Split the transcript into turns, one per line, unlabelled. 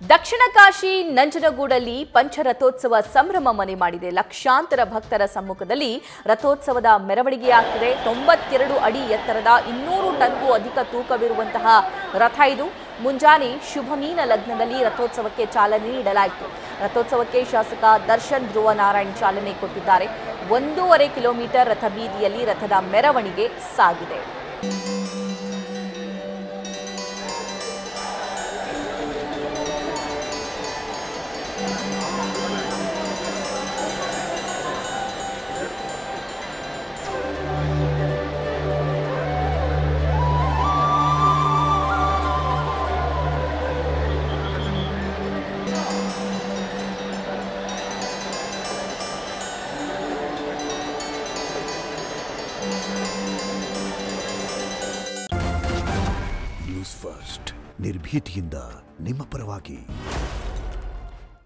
ದಕ್ಷಿಣ ಕಾಶಿ ನಂಜನಗೂಡಲ್ಲಿ ಪಂಚರಥೋತ್ಸವ ಸಂಭ್ರಮ ಮನೆ ಮಾಡಿದೆ. ಲಕ್ಷಾಂತರ ಭಕ್ತರ ಸಮ್ಮುಖದಲ್ಲಿ ರಥೋತ್ಸವದ ಮೆರವಣಿಗೆಯಾಗ್ತಿದೆ. 92 ಅಡಿ ಎತ್ತರದ 200 ಟನ್ಗೂ ಅಧಿಕ ತೂಕವಿರುವಂತಹ ರಥ ಇದು. ಮುಂಜಾನೆ ಶುಭಮೀನ ಲಗ್ನದಲ್ಲಿ ರಥೋತ್ಸವಕ್ಕೆ ಚಾಲನೆ ನೀಡಲಾಯಿತು. ರಥೋತ್ಸವಕ್ಕೆ ಶಾಸಕ ದರ್ಶನ್ ಧ್ರುವ ನಾರಾಯಣ್ ಚಾಲನೆ ಕೊಟ್ಟಿದ್ದಾರೆ. 1.5 ಕಿಲೋಮೀಟರ್ ರಥಬೀದಿಯಲ್ಲಿ ರಥದ ಮೆರವಣಿಗೆ ಸಾಗಿದೆ.
ನ್ಯೂಸ್ ಫಸ್ಟ್ ನಿರ್ಭೀತಿಯಿಂದ ನಿಮ್ಮ ಪರವಾಗಿ.